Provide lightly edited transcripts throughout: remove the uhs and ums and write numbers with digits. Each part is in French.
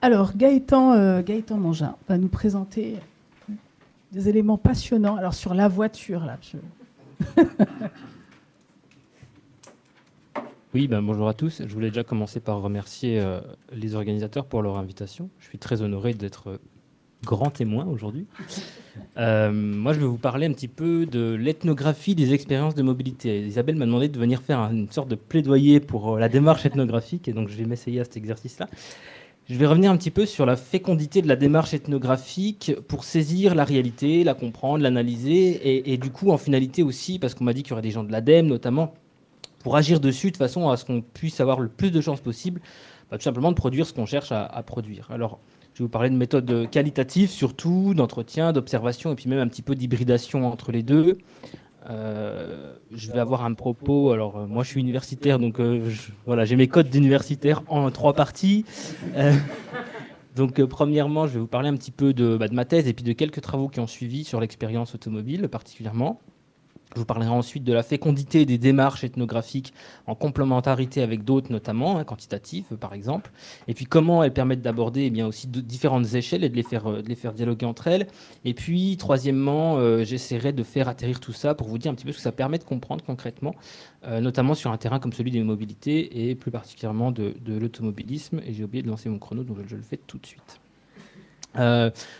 Alors, Gaëtan Mangin va nous présenter des éléments passionnants. Alors, sur la voiture, là. Oui, bonjour à tous. Je voulais déjà commencer par remercier les organisateurs pour leur invitation. Je suis très honoré d'être grand témoin aujourd'hui. Moi, je vais vous parler un petit peu de l'ethnographie des expériences de mobilité. Isabelle m'a demandé de venir faire une sorte de plaidoyer pour la démarche ethnographique, et donc je vais m'essayer à cet exercice-là. Je vais revenir un petit peu sur la fécondité de la démarche ethnographique pour saisir la réalité, la comprendre, l'analyser, et du coup, en finalité aussi, parce qu'on m'a dit qu'il y aurait des gens de l'ADEME notamment, pour agir dessus de façon à ce qu'on puisse avoir le plus de chances possible, tout simplement de produire ce qu'on cherche à produire. Alors, je vais vous parler de méthodes qualitatives, surtout d'entretien, d'observation, et puis même un petit peu d'hybridation entre les deux. Je vais avoir un propos. Alors, moi, je suis universitaire, donc voilà, j'ai mes codes d'universitaire en 3 parties. Donc, premièrement, je vais vous parler un petit peu de ma thèse et puis de quelques travaux qui ont suivi sur l'expérience automobile, particulièrement. Je vous parlerai ensuite de la fécondité des démarches ethnographiques en complémentarité avec d'autres, notamment quantitatives par exemple, et puis comment elles permettent d'aborder bien aussi différentes échelles et de les faire dialoguer entre elles. Et puis troisièmement, j'essaierai de faire atterrir tout ça pour vous dire un petit peu ce que ça permet de comprendre concrètement, notamment sur un terrain comme celui des mobilités et plus particulièrement de l'automobilisme. Et j'ai oublié de lancer mon chrono, donc je le fais tout de suite.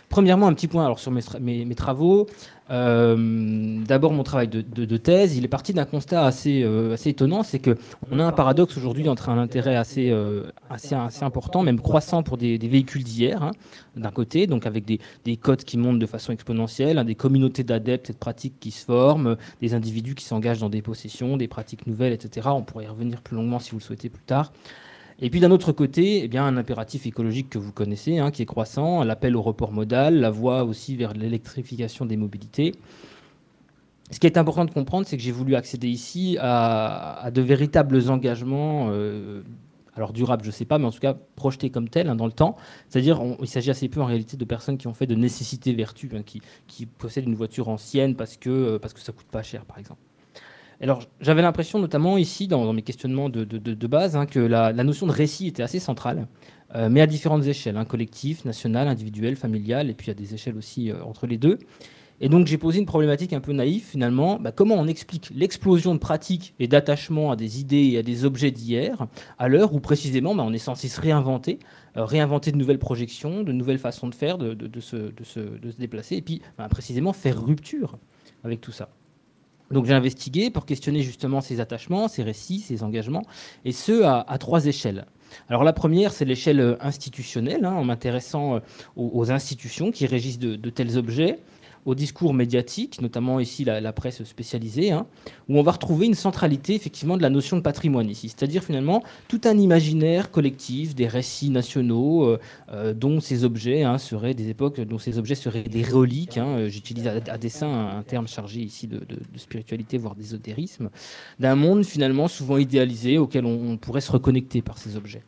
Premièrement, un petit point alors, sur mes travaux. D'abord, mon travail de thèse, il est parti d'un constat assez étonnant, c'est qu'on a un paradoxe aujourd'hui entre un intérêt assez important, même croissant pour des véhicules d'hier, d'un côté, donc avec des cotes qui montent de façon exponentielle, des communautés d'adeptes et de pratiques qui se forment, des individus qui s'engagent dans des possessions, des pratiques nouvelles, etc. On pourrait y revenir plus longuement si vous le souhaitez plus tard. Et puis d'un autre côté, eh bien, un impératif écologique que vous connaissez, qui est croissant, l'appel au report modal, la voie aussi vers l'électrification des mobilités. Ce qui est important de comprendre, c'est que j'ai voulu accéder ici à de véritables engagements, alors durables, je ne sais pas, mais en tout cas projetés comme tels dans le temps. C'est-à-dire il s'agit assez peu en réalité de personnes qui ont fait de nécessité vertu, qui possèdent une voiture ancienne parce que ça ne coûte pas cher, par exemple. Alors, j'avais l'impression, notamment ici, dans mes questionnements de base, que la notion de récit était assez centrale, mais à différentes échelles, collectif, national, individuel, familial, et puis à des échelles aussi entre les deux. Et donc, j'ai posé une problématique un peu naïve, finalement. Comment on explique l'explosion de pratiques et d'attachement à des idées et à des objets d'hier, à l'heure où, précisément, on est censé se réinventer, réinventer de nouvelles projections, de nouvelles façons de faire, de se déplacer, et puis, précisément, faire rupture avec tout ça. Donc j'ai investigué pour questionner justement ces attachements, ces récits, ces engagements, et ce à 3 échelles. Alors la première, c'est l'échelle institutionnelle, en m'intéressant aux institutions qui régissent de tels objets, au discours médiatique, notamment ici la presse spécialisée, où on va retrouver une centralité effectivement de la notion de patrimoine ici, c'est-à-dire finalement tout un imaginaire collectif, des récits nationaux dont ces objets seraient des époques, dont ces objets seraient des reliques. J'utilise à dessein un terme chargé ici de spiritualité, voire d'ésotérisme, d'un monde finalement souvent idéalisé auquel on pourrait se reconnecter par ces objets.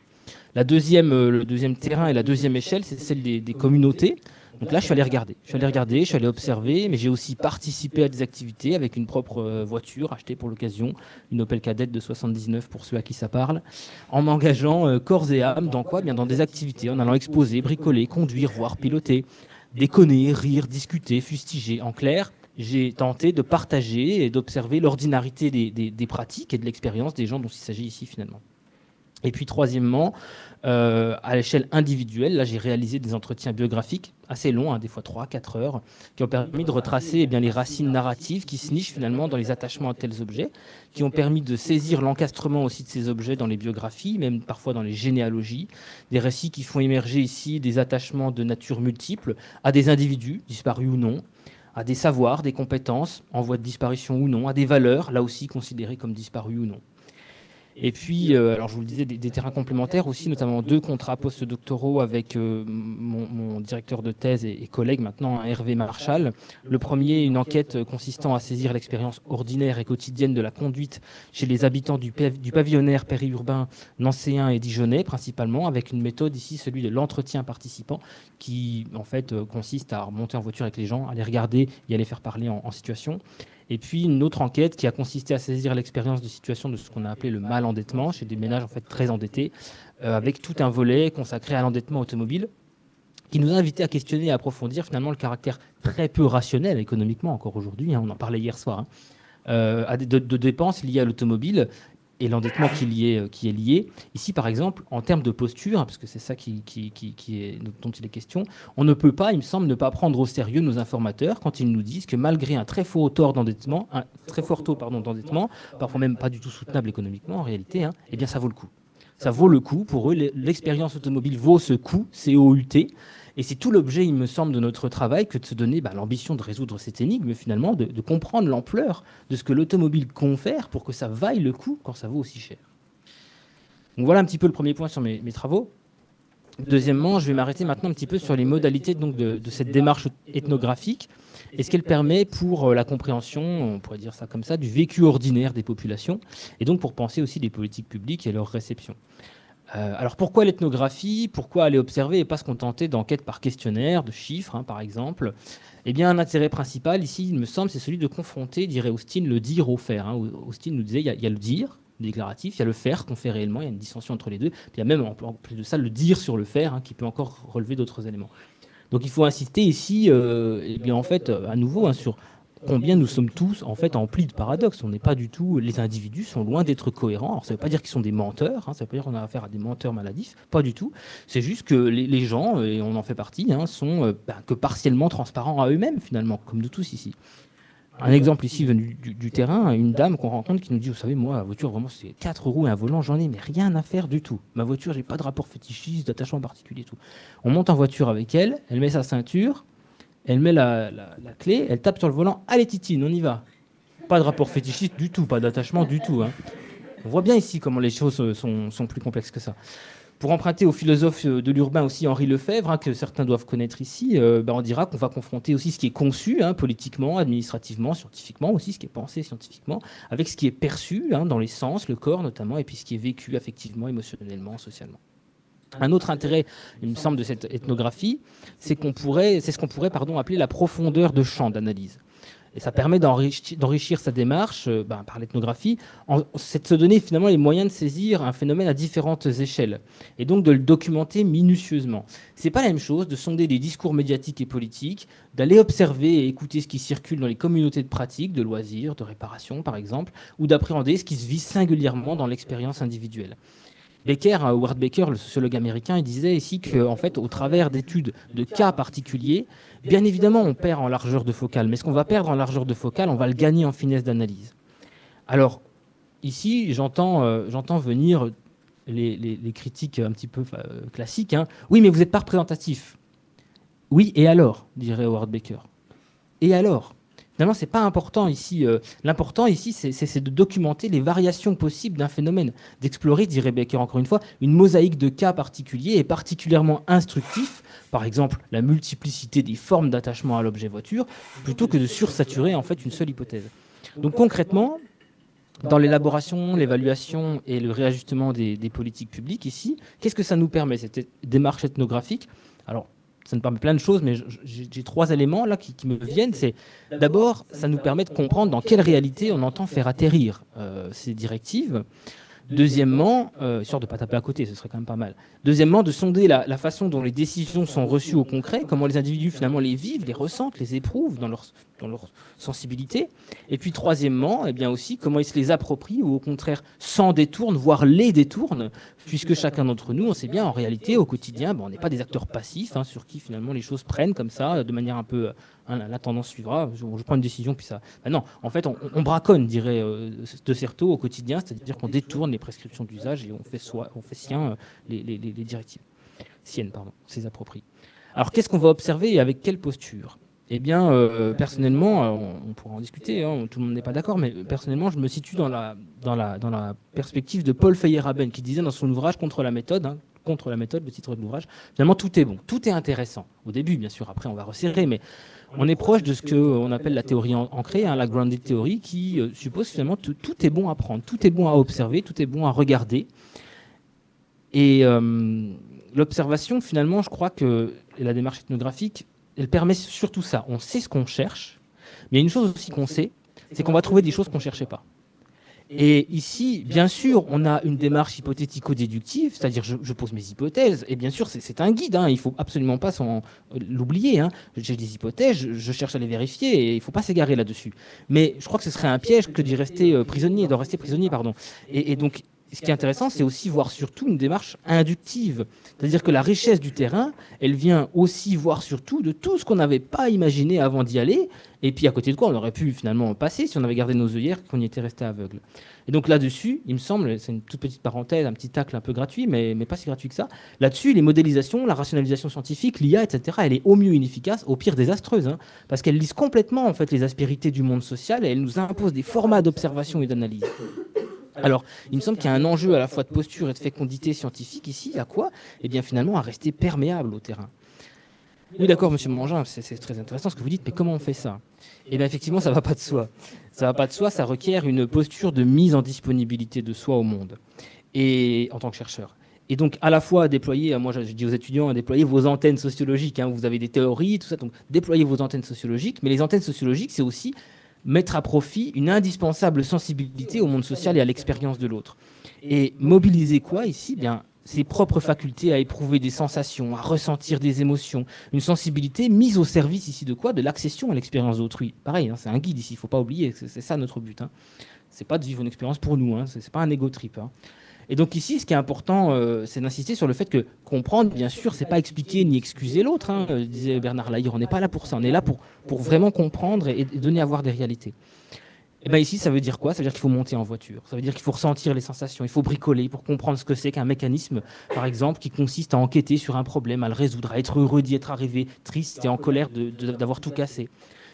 Le deuxième terrain et la deuxième échelle, c'est celle des communautés. Donc là, je suis allé regarder, je suis allé observer, mais j'ai aussi participé à des activités avec une propre voiture achetée pour l'occasion, une Opel Kadett de 79 pour ceux à qui ça parle, en m'engageant corps et âme dans quoi ? Bien dans des activités, en allant exposer, bricoler, conduire, voire piloter, déconner, rire, discuter, fustiger. En clair, j'ai tenté de partager et d'observer l'ordinarité des pratiques et de l'expérience des gens dont il s'agit ici finalement. Et puis troisièmement, à l'échelle individuelle, là j'ai réalisé des entretiens biographiques assez longs, des fois 3-4 heures, qui ont permis de retracer les racines narratives qui se nichent finalement dans les attachements à tels objets, qui ont permis de saisir l'encastrement aussi de ces objets dans les biographies, même parfois dans les généalogies, des récits qui font émerger ici des attachements de nature multiple à des individus, disparus ou non, à des savoirs, des compétences, en voie de disparition ou non, à des valeurs, là aussi considérées comme disparues ou non. Et puis, alors je vous le disais, des terrains complémentaires aussi, notamment 2 contrats postdoctoraux avec mon directeur de thèse et collègue maintenant, Hervé Marchal. Le premier, une enquête consistant à saisir l'expérience ordinaire et quotidienne de la conduite chez les habitants du pavillonnaire périurbain nancéen et dijonnais, principalement, avec une méthode ici, celui de l'entretien participant, qui en fait consiste à remonter en voiture avec les gens, à les regarder et à les faire parler en situation. Et puis une autre enquête qui a consisté à saisir l'expérience de situation de ce qu'on a appelé le mal-endettement chez des ménages en fait très endettés, avec tout un volet consacré à l'endettement automobile, qui nous a invités à questionner et à approfondir finalement le caractère très peu rationnel économiquement encore aujourd'hui, hein, on en parlait hier soir, de dépenses liées à l'automobile et l'endettement qui est lié. Ici, par exemple, en termes de posture, parce que c'est ça dont il est question, on ne peut pas, il me semble, ne pas prendre au sérieux nos informateurs quand ils nous disent que malgré un très fort taux d'endettement, parfois même pas du tout soutenable économiquement en réalité, hein, eh bien ça vaut le coup. Ça vaut le coup. Pour eux, l'expérience automobile vaut ce coût, COUT. Et c'est tout l'objet, il me semble, de notre travail que de se donner l'ambition de résoudre cette énigme, finalement, de comprendre l'ampleur de ce que l'automobile confère pour que ça vaille le coup quand ça vaut aussi cher. Donc voilà un petit peu le premier point sur mes travaux. Deuxièmement, je vais m'arrêter maintenant un petit peu sur les modalités donc, de cette démarche ethnographique et ce qu'elle permet pour la compréhension, on pourrait dire ça comme ça, du vécu ordinaire des populations et donc pour penser aussi des politiques publiques et leur réception. Alors pourquoi l'ethnographie? Pourquoi aller observer et pas se contenter d'enquêtes par questionnaire, de chiffres, hein, par exemple? Eh bien, un intérêt principal ici, il me semble, c'est celui de confronter, dirait Austin, le dire au faire. Hein. Austin nous disait, il y a le dire, déclaratif, il y a le faire qu'on fait réellement, il y a une distinction entre les deux. Puis il y a même, en plus de ça, le dire sur le faire, hein, qui peut encore relever d'autres éléments. Donc il faut insister ici, eh bien, en fait, à nouveau, hein, sur combien nous sommes tous en fait emplis de paradoxes. On n'est pas du tout, les individus sont loin d'être cohérents. Alors ça ne veut pas dire qu'ils sont des menteurs, hein, ça ne veut pas dire qu'on a affaire à des menteurs maladifs, pas du tout. C'est juste que les gens, et on en fait partie, hein, sont que partiellement transparents à eux-mêmes finalement, comme nous tous ici. Un exemple ici venu du terrain, une dame qu'on rencontre qui nous dit, vous savez, moi, la voiture, vraiment, c'est 4 roues et un volant, j'en ai, mais rien à faire du tout. Ma voiture, j'ai pas de rapport fétichiste, d'attachement particulier, tout. On monte en voiture avec elle, elle met sa ceinture, elle met la clé, elle tape sur le volant, allez Titine, on y va. Pas de rapport fétichiste du tout, pas d'attachement du tout. Hein. On voit bien ici comment les choses sont plus complexes que ça. Pour emprunter au philosophe de l'urbain aussi Henri Lefebvre, hein, que certains doivent connaître ici, on dira qu'on va confronter aussi ce qui est conçu hein, politiquement, administrativement, scientifiquement, aussi ce qui est pensé scientifiquement, avec ce qui est perçu hein, dans les sens, le corps notamment, et puis ce qui est vécu affectivement, émotionnellement, socialement. Un autre intérêt, il me semble, de cette ethnographie, c'est ce qu'on pourrait appeler la profondeur de champ d'analyse. Et ça permet d'enrichir sa démarche par l'ethnographie, c'est de se donner finalement les moyens de saisir un phénomène à différentes échelles, et donc de le documenter minutieusement. C'est pas la même chose de sonder des discours médiatiques et politiques, d'aller observer et écouter ce qui circule dans les communautés de pratique, de loisirs, de réparation par exemple, ou d'appréhender ce qui se vit singulièrement dans l'expérience individuelle. Howard Baker, le sociologue américain, il disait ici qu'en fait, au travers d'études de cas particuliers, bien évidemment, on perd en largeur de focale, mais ce qu'on va perdre en largeur de focale, on va le gagner en finesse d'analyse. Alors, ici, j'entends venir les critiques un petit peu classiques. Hein. Oui, mais vous n'êtes pas représentatif. Oui, et alors, dirait Howard Baker. Et alors ? Finalement, ce n'est pas important ici. L'important ici, c'est de documenter les variations possibles d'un phénomène, d'explorer, dirait Baker encore une fois, une mosaïque de cas particuliers et particulièrement instructifs, par exemple la multiplicité des formes d'attachement à l'objet voiture, plutôt que de sursaturer en fait une seule hypothèse. Donc concrètement, dans l'élaboration, l'évaluation et le réajustement des politiques publiques ici, qu'est-ce que ça nous permet, cette démarche ethnographique ? Alors, ça nous permet plein de choses, mais j'ai 3 éléments là qui me viennent. C'est d'abord, ça nous permet de comprendre dans quelle réalité on entend faire atterrir ces directives. Deuxièmement, histoire de ne pas taper à côté, ce serait quand même pas mal. Deuxièmement, de sonder la façon dont les décisions sont reçues au concret, comment les individus finalement les vivent, les ressentent, les éprouvent dans leur sensibilité. Et puis troisièmement, eh bien aussi, comment ils se les approprient ou au contraire s'en détournent, voire les détournent, puisque chacun d'entre nous, on sait bien, en réalité, au quotidien, on n'est pas des acteurs passifs hein, sur qui finalement les choses prennent comme ça, de manière un peu... la tendance suivra, je prends une décision, puis ça... non, en fait, on braconne, dirait De Certeau, au quotidien, c'est-à-dire qu'on détourne les prescriptions d'usage et on fait sien les directives. Siennes, pardon, ses appropriées. Alors, qu'est-ce qu'on va observer et avec quelle posture ? Eh bien, personnellement, on pourra en discuter, hein, tout le monde n'est pas d'accord, mais personnellement, je me situe dans la perspective de Paul Feyerabend, qui disait dans son ouvrage Contre la méthode, le titre de l'ouvrage, finalement, tout est bon, tout est intéressant. Au début, bien sûr, après, on va resserrer, mais on est proche de ce qu'on appelle la théorie ancrée, hein, la grounded theory, qui suppose finalement que tout est bon à prendre, tout est bon à observer, tout est bon à regarder. Et l'observation, finalement, je crois que la démarche ethnographique, elle permet surtout ça. On sait ce qu'on cherche, mais il y a une chose aussi qu'on sait, c'est qu'on va trouver des choses qu'on ne cherchait pas. Et ici, bien sûr, on a une démarche hypothético-déductive, c'est-à-dire je pose mes hypothèses, et bien sûr, c'est un guide, hein, il ne faut absolument pas l'oublier. Hein. J'ai des hypothèses, je cherche à les vérifier, et il ne faut pas s'égarer là-dessus. Mais je crois que ce serait un piège que d'y rester prisonnier, d'en rester prisonnier, pardon. Et donc, ce qui est intéressant, c'est aussi voir surtout une démarche inductive. C'est-à-dire que la richesse du terrain, elle vient aussi voir surtout de tout ce qu'on n'avait pas imaginé avant d'y aller, et puis à côté de quoi on aurait pu finalement passer si on avait gardé nos œillères, qu'on y était resté aveugle. Et donc là-dessus, il me semble, c'est une toute petite parenthèse, un petit tacle un peu gratuit, mais pas si gratuit que ça. Là-dessus, les modélisations, la rationalisation scientifique, l'IA, etc., elle est au mieux inefficace, au pire désastreuse, hein, parce qu'elle lise complètement en fait les aspérités du monde social et elle nous impose des formats d'observation et d'analyse. Alors, il me semble qu'il y a un enjeu à la fois de posture et de fécondité scientifique ici, à quoi? Eh bien, finalement, à rester perméable au terrain. Oui, d'accord, monsieur Mangin, c'est très intéressant ce que vous dites, mais comment on fait ça? Eh bien, effectivement, ça ne va pas de soi. Ça ne va pas de soi, ça requiert une posture de mise en disponibilité de soi au monde, et en tant que chercheur. Et donc, à la fois déployer, moi je dis aux étudiants, déployer vos antennes sociologiques, hein, vous avez des théories, tout ça, donc déployer vos antennes sociologiques, mais les antennes sociologiques, c'est aussi mettre à profit une indispensable sensibilité au monde social et à l'expérience de l'autre. Et mobiliser quoi ici? Bien, ses propres facultés à éprouver des sensations, à ressentir des émotions, une sensibilité mise au service ici de quoi? De l'accession à l'expérience d'autrui. Pareil, hein, c'est un guide ici, il ne faut pas oublier, c'est ça notre but. Hein. C'est pas de vivre une expérience pour nous, hein, c'est pas un ego trip. Hein. Et donc ici, ce qui est important, c'est d'insister sur le fait que comprendre, bien sûr, c'est pas expliquer ni excuser l'autre, hein, disait Bernard Lahire, on n'est pas là pour ça, on est là pour vraiment comprendre et donner à voir des réalités. Et bien ici, ça veut dire quoi? Ça veut dire qu'il faut monter en voiture, ça veut dire qu'il faut ressentir les sensations, il faut bricoler pour comprendre ce que c'est qu'un mécanisme, par exemple, qui consiste à enquêter sur un problème, à le résoudre, à être heureux d'y être arrivé, triste et en colère d'avoir tout cassé.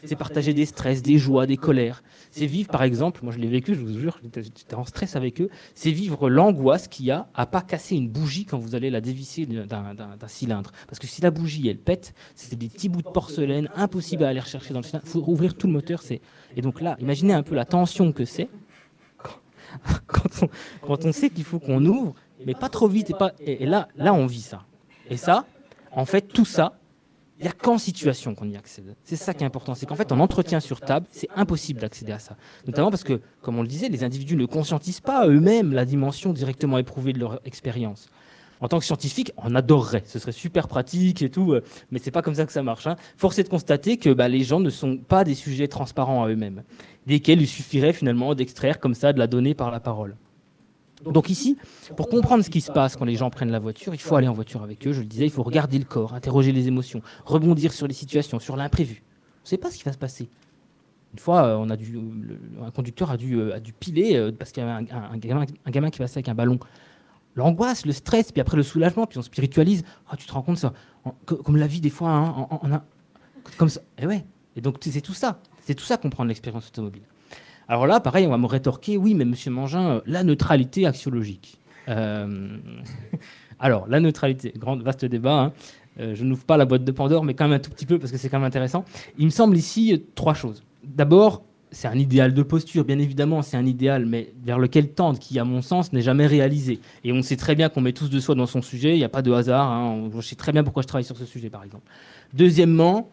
C'est partager des stress, des joies, des colères. C'est vivre, par exemple, moi je l'ai vécu, je vous jure, j'étais en stress avec eux, c'est vivre l'angoisse qu'il y a à pas casser une bougie quand vous allez la dévisser d'un cylindre. Parce que si la bougie, elle pète, c'est des petits bouts de porcelaine, impossible à aller rechercher dans le cylindre. Il faut ouvrir tout le moteur. Et donc là, imaginez un peu la tension que c'est quand on sait qu'il faut qu'on ouvre, mais pas trop vite. Et là, on vit ça. Et ça, en fait, tout ça, il n'y a qu'en situation qu'on y accède. C'est ça qui est important. C'est qu'en fait, en entretien sur table, c'est impossible d'accéder à ça. Notamment parce que, comme on le disait, les individus ne conscientisent pas eux-mêmes la dimension directement éprouvée de leur expérience. En tant que scientifique, on adorerait. Ce serait super pratique et tout, mais c'est pas comme ça que ça marche. Hein. Force est de constater que les gens ne sont pas des sujets transparents à eux-mêmes, desquels il suffirait finalement d'extraire comme ça de la donnée par la parole. Donc ici, pour comprendre ce qui se passe quand les gens prennent la voiture, il faut aller en voiture avec eux, je le disais, il faut regarder le corps, interroger les émotions, rebondir sur les situations, sur l'imprévu. On ne sait pas ce qui va se passer. Une fois, un conducteur a dû piler parce qu'il y avait un gamin qui passait avec un ballon. L'angoisse, le stress, puis après le soulagement, puis on spiritualise. Oh, tu te rends compte, ça, comme la vie des fois, hein, comme ça. Et ouais. Et donc c'est tout ça. C'est tout ça comprendre l'expérience automobile. Alors là, pareil, on va me rétorquer, oui, mais monsieur Mangin, la neutralité axiologique. Alors, la neutralité, vaste débat. Hein. Je n'ouvre pas la boîte de Pandore, mais quand même un tout petit peu, parce que c'est quand même intéressant. Il me semble ici trois choses. D'abord, c'est un idéal de posture, bien évidemment, c'est un idéal, mais vers lequel tendre, qui, à mon sens, n'est jamais réalisé. Et on sait très bien qu'on met tous de soi dans son sujet, il n'y a pas de hasard. Hein. Je sais très bien pourquoi je travaille sur ce sujet, par exemple. Deuxièmement,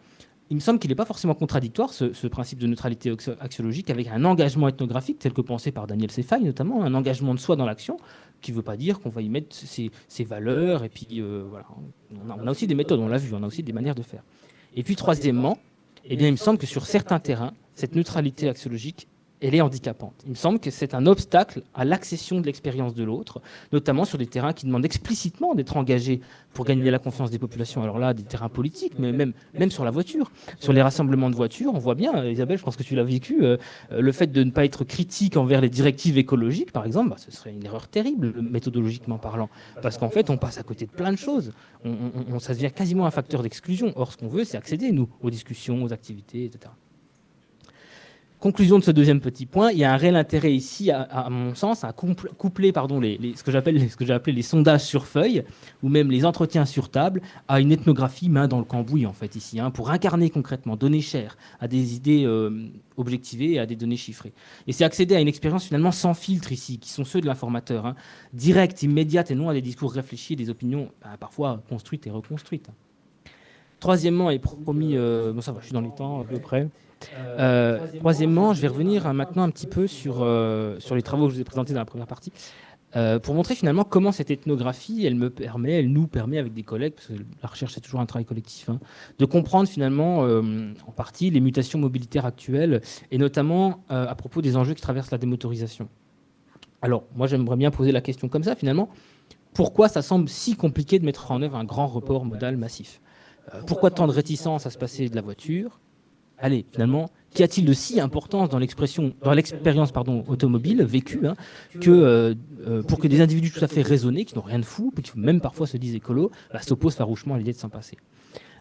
il me semble qu'il n'est pas forcément contradictoire, ce principe de neutralité axiologique, avec un engagement ethnographique tel que pensé par Daniel Seyffarth, notamment, un engagement de soi dans l'action, qui ne veut pas dire qu'on va y mettre ses valeurs, et puis voilà. On a aussi des méthodes, on l'a vu, on a aussi des manières de faire. Et puis troisièmement, eh bien, il me semble que sur certains terrains, cette neutralité axiologique, elle est handicapante. Il me semble que c'est un obstacle à l'accession de l'expérience de l'autre, notamment sur des terrains qui demandent explicitement d'être engagés pour gagner la confiance des populations. Alors là, des terrains politiques, mais même sur la voiture. Sur les rassemblements de voitures, on voit bien, Isabelle, je pense que tu l'as vécu, le fait de ne pas être critique envers les directives écologiques, par exemple, ce serait une erreur terrible, méthodologiquement parlant. Parce qu'en fait, on passe à côté de plein de choses. Ça devient quasiment un facteur d'exclusion. Or, ce qu'on veut, c'est accéder, nous, aux discussions, aux activités, etc. Conclusion de ce deuxième petit point, il y a un réel intérêt ici, à mon sens, à coupler ce que j'ai appelé les sondages sur feuille, ou même les entretiens sur table, à une ethnographie main dans le cambouis, en fait, ici, hein, pour incarner concrètement, donner chair à des idées objectivées et à des données chiffrées. Et c'est accéder à une expérience finalement sans filtre ici, qui sont ceux de l'informateur, hein, directe, immédiate, et non à des discours réfléchis et des opinions parfois construites et reconstruites. Troisièmement, et promis, bon ça va, je suis dans les temps à peu près. Troisièmement, je vais revenir maintenant un petit peu sur les travaux que je vous ai présentés dans la première partie, pour montrer finalement comment cette ethnographie, elle nous permet avec des collègues, parce que la recherche c'est toujours un travail collectif, hein, de comprendre finalement en partie les mutations mobilitaires actuelles, et notamment à propos des enjeux qui traversent la démotorisation. Alors, moi j'aimerais bien poser la question comme ça finalement, pourquoi ça semble si compliqué de mettre en œuvre un grand report modal massif? Pourquoi tant de réticence à se passer de la voiture? Allez, finalement, qu'y a-t-il de si important dans l'expérience automobile vécue, hein, pour que des individus tout à fait raisonnés, qui n'ont rien de fou, qui même parfois se disent écolos, s'opposent farouchement à l'idée de s'en passer?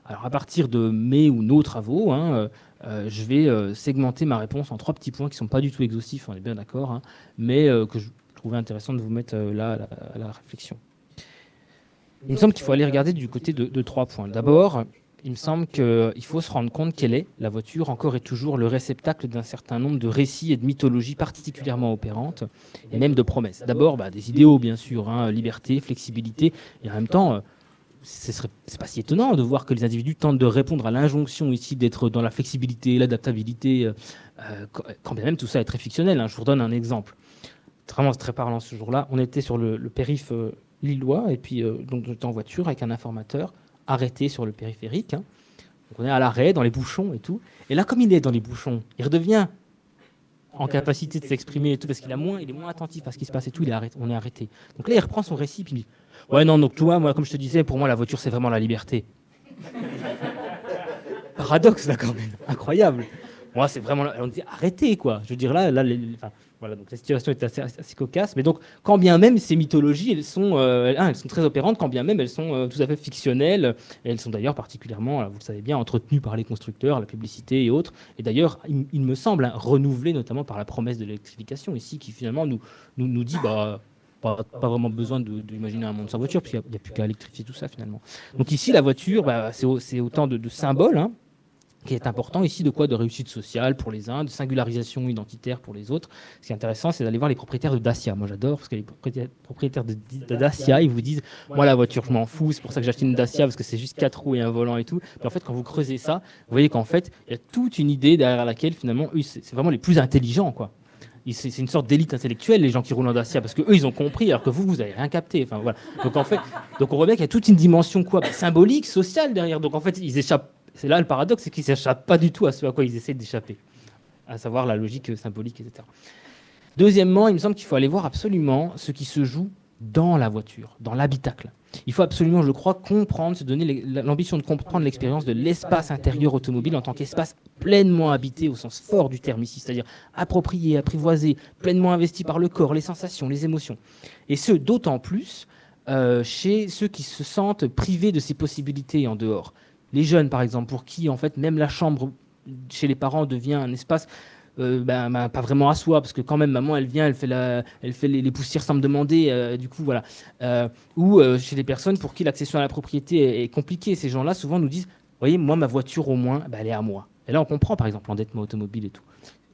Alors, à partir de mes ou nos travaux, hein, je vais segmenter ma réponse en 3 petits points qui ne sont pas du tout exhaustifs, on est bien d'accord, hein, mais que je trouvais intéressant de vous mettre là à la réflexion. Il me semble qu'il faut aller regarder du côté de 3 points. D'abord, il me semble qu'il faut se rendre compte qu'elle est, la voiture, encore et toujours le réceptacle d'un certain nombre de récits et de mythologies particulièrement opérantes, et même de promesses. D'abord, des idéaux, bien sûr, hein, liberté, flexibilité, et en même temps, c'est pas si étonnant de voir que les individus tentent de répondre à l'injonction ici d'être dans la flexibilité, l'adaptabilité, quand bien même tout ça est très fictionnel, hein. Je vous redonne un exemple. Vraiment, c'est très parlant ce jour-là. On était sur le périph' lillois, et puis donc j'étais en voiture avec un informateur arrêté sur le périphérique, hein. Donc on est à l'arrêt, dans les bouchons et tout. Et là, comme il est dans les bouchons, il redevient en capacité de s'exprimer et tout, parce qu'il est moins attentif à ce qui se passe et tout, on est arrêté. Donc là, il reprend son récit, puis il dit « Ouais, non, donc toi, moi, comme je te disais, pour moi, la voiture, c'est vraiment la liberté. » Paradoxe, là, quand même. Incroyable. Moi, c'est vraiment... On dit « Arrêtez, quoi !» Je veux dire, là voilà, donc la situation est assez cocasse. Mais donc, quand bien même ces mythologies, elles sont très opérantes, quand bien même elles sont tout à fait fictionnelles. Et elles sont d'ailleurs particulièrement, vous le savez bien, entretenues par les constructeurs, la publicité et autres. Et d'ailleurs, il me semble, renouvelées notamment par la promesse de l'électrification ici, qui finalement nous dit pas vraiment besoin d'imaginer un monde sans voiture, puisqu'il n'y a plus qu'à électrifier tout ça finalement. Donc ici, la voiture, c'est autant de symboles, hein, qui est important ici, de réussite sociale pour les uns, de singularisation identitaire pour les autres. Ce qui est intéressant, c'est d'aller voir les propriétaires de Dacia. Moi, j'adore, parce que les propriétaires de Dacia, ils vous disent « Moi, la voiture, je m'en fous, c'est pour ça que j'ai acheté une Dacia, parce que c'est juste 4 roues et un volant et tout. » Puis en fait, quand vous creusez ça, vous voyez qu'en fait, il y a toute une idée derrière laquelle, finalement, eux, c'est vraiment les plus intelligents, quoi. C'est une sorte d'élite intellectuelle, les gens qui roulent en Dacia, parce qu'eux, ils ont compris, alors que vous n'avez rien capté. Enfin, voilà. Donc, en fait, on voit bien qu'il y a toute une dimension symbolique, sociale derrière. Donc, en fait, ils échappent. C'est là le paradoxe, c'est qu'ils n'échappent pas du tout à ce à quoi ils essaient d'échapper, à savoir la logique symbolique, etc. Deuxièmement, il me semble qu'il faut aller voir absolument ce qui se joue dans la voiture, dans l'habitacle. Il faut absolument, je crois, se donner l'ambition de comprendre l'expérience de l'espace intérieur automobile en tant qu'espace pleinement habité au sens fort du terme ici, c'est-à-dire approprié, apprivoisé, pleinement investi par le corps, les sensations, les émotions. Et ce, d'autant plus chez ceux qui se sentent privés de ces possibilités en dehors. Les jeunes, par exemple, pour qui, en fait, même la chambre chez les parents devient un espace pas vraiment à soi, parce que quand même, maman, elle vient, elle fait les poussières sans me demander, du coup, voilà. Ou chez les personnes pour qui l'accession à la propriété est compliquée. Ces gens-là, souvent, nous disent, vous voyez, moi, ma voiture, au moins, elle est à moi. Et là, on comprend, par exemple, l'endettement automobile et tout.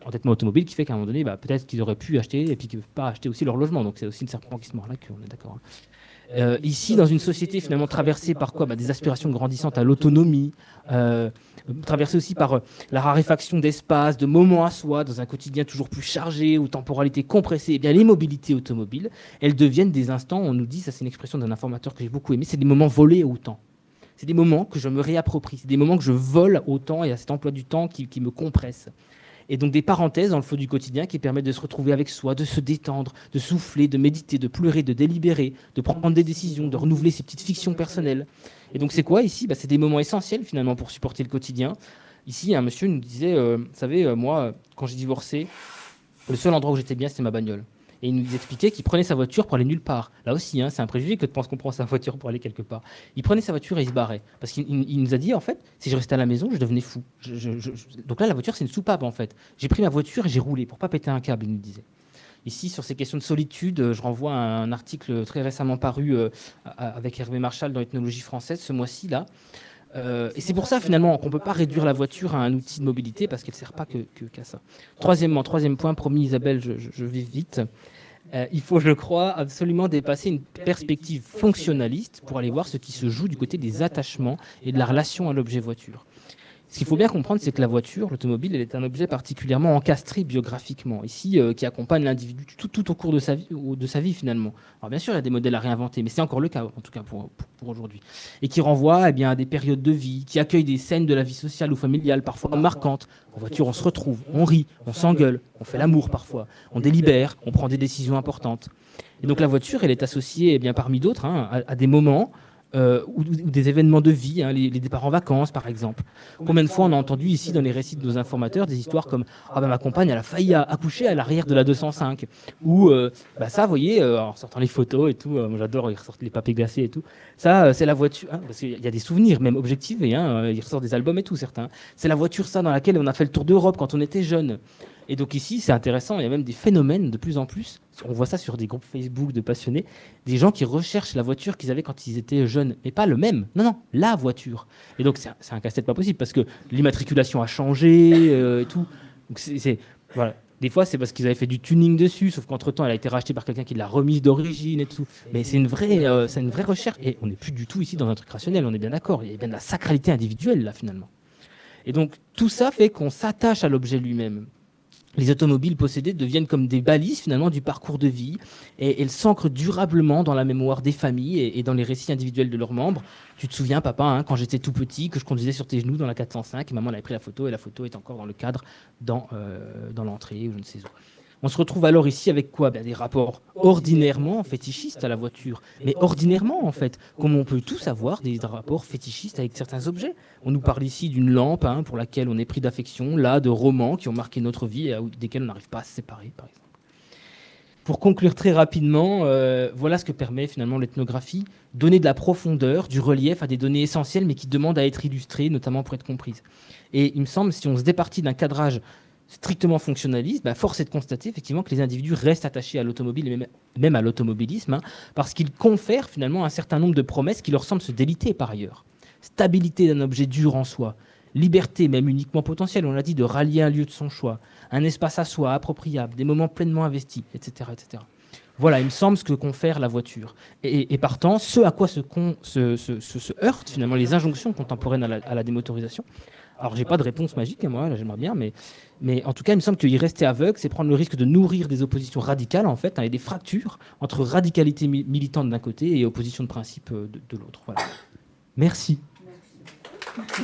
Endettement automobile qui fait qu'à un moment donné, peut-être qu'ils auraient pu acheter et puis qu'ils ne peuvent pas acheter aussi leur logement. Donc, c'est aussi une serpent qui se mord la queue, on est d'accord, hein. Ici, dans une société finalement traversée par quoi? Des aspirations grandissantes à l'autonomie, traversée aussi par la raréfaction d'espace, de moments à soi, dans un quotidien toujours plus chargé, ou temporalité compressée, eh bien, les mobilités automobiles, elles deviennent des instants, on nous dit, ça c'est une expression d'un informateur que j'ai beaucoup aimé, c'est des moments volés au temps. C'est des moments que je me réapproprie, c'est des moments que je vole au temps et à cet emploi du temps qui me compresse. Et donc des parenthèses dans le flot du quotidien qui permettent de se retrouver avec soi, de se détendre, de souffler, de méditer, de pleurer, de délibérer, de prendre des décisions, de renouveler ses petites fictions personnelles. Et donc c'est quoi ici? C'est des moments essentiels finalement pour supporter le quotidien. Ici, un monsieur nous disait, vous savez, moi, quand j'ai divorcé, le seul endroit où j'étais bien, c'était ma bagnole. Et il nous expliquait qu'il prenait sa voiture pour aller nulle part. Là aussi, hein, c'est un préjugé que de penser qu'on prend sa voiture pour aller quelque part. Il prenait sa voiture et il se barrait. Parce qu'il nous a dit, en fait, si je restais à la maison, je devenais fou. Donc là, la voiture, c'est une soupape, en fait. J'ai pris ma voiture et j'ai roulé pour pas péter un câble, il nous disait. Ici, sur ces questions de solitude, je renvoie à un article très récemment paru avec Hervé Marchal dans Ethnologie française, ce mois-ci, là. Et c'est pour ça, finalement, qu'on ne peut pas réduire la voiture à un outil de mobilité, parce qu'elle ne sert pas qu'à ça. Troisième point, promis Isabelle, je vais vite. Il faut, je crois, absolument dépasser une perspective fonctionnaliste pour aller voir ce qui se joue du côté des attachements et de la relation à l'objet voiture. Ce qu'il faut bien comprendre, c'est que la voiture, l'automobile, elle est un objet particulièrement encastré biographiquement, ici, qui accompagne l'individu tout au cours de sa vie finalement. Alors bien sûr, il y a des modèles à réinventer, mais c'est encore le cas, en tout cas pour aujourd'hui. Et qui renvoie à des périodes de vie, qui accueillent des scènes de la vie sociale ou familiale, parfois marquantes. En voiture, on se retrouve, on rit, on s'engueule, on fait l'amour parfois, on délibère, on prend des décisions importantes. Et donc la voiture, elle est associée, parmi d'autres, à des moments ou des événements de vie, les départs en vacances par exemple. Combien de fois on a entendu ici dans les récits de nos informateurs des histoires comme « Ah ma compagne, elle a failli accoucher à l'arrière de la 205 » ou ça, vous voyez, en sortant les photos et tout, moi j'adore, ils ressortent les papiers glacés et tout. Ça, c'est la voiture, parce qu'il y a des souvenirs même objectivés, ils ressortent des albums et tout, certains. C'est la voiture, ça, dans laquelle on a fait le tour d'Europe quand on était jeune. Et donc ici, c'est intéressant, il y a même des phénomènes de plus en plus, on voit ça sur des groupes Facebook de passionnés, des gens qui recherchent la voiture qu'ils avaient quand ils étaient jeunes, mais pas le même, non, la voiture. Et donc c'est un casse-tête pas possible, parce que l'immatriculation a changé et tout. Donc voilà. Des fois, c'est parce qu'ils avaient fait du tuning dessus, sauf qu'entre-temps, elle a été rachetée par quelqu'un qui l'a remise d'origine et tout. Mais c'est une vraie recherche, et on n'est plus du tout ici dans un truc rationnel, on est bien d'accord, il y a bien de la sacralité individuelle là finalement. Et donc tout ça fait qu'on s'attache à l'objet lui-même. Les automobiles possédées deviennent comme des balises finalement du parcours de vie et elles s'ancrent durablement dans la mémoire des familles et dans les récits individuels de leurs membres. Tu te souviens, papa, quand j'étais tout petit, que je conduisais sur tes genoux dans la 405 et maman elle avait pris la photo et la photo est encore dans le cadre dans l'entrée ou je ne sais où. On se retrouve alors ici avec quoi ? Des rapports ordinairement fétichistes à la voiture. Mais ordinairement, en fait, comme on peut tous avoir des rapports fétichistes avec certains objets. On nous parle ici d'une lampe pour laquelle on est pris d'affection, là, de romans qui ont marqué notre vie et desquels on n'arrive pas à se séparer, par exemple. Pour conclure très rapidement, voilà ce que permet finalement l'ethnographie, donner de la profondeur, du relief à des données essentielles, mais qui demandent à être illustrées, notamment pour être comprises. Et il me semble, si on se départit d'un cadrage strictement fonctionnaliste, force est de constater effectivement que les individus restent attachés à l'automobile et même à l'automobilisme, parce qu'ils confèrent finalement un certain nombre de promesses qui leur semblent se déliter par ailleurs. Stabilité d'un objet dur en soi, liberté, même uniquement potentielle, on l'a dit, de rallier un lieu de son choix, un espace à soi, appropriable, des moments pleinement investis, etc. etc. Voilà, il me semble ce que confère la voiture. Et partant, ce à quoi se heurtent finalement les injonctions contemporaines à la démotorisation. Alors, j'ai pas de réponse magique, moi, là, j'aimerais bien, mais en tout cas, il me semble qu'y rester aveugle, c'est prendre le risque de nourrir des oppositions radicales, en fait, et des fractures entre radicalité militante d'un côté et opposition de principe de l'autre. Voilà. Merci. Merci.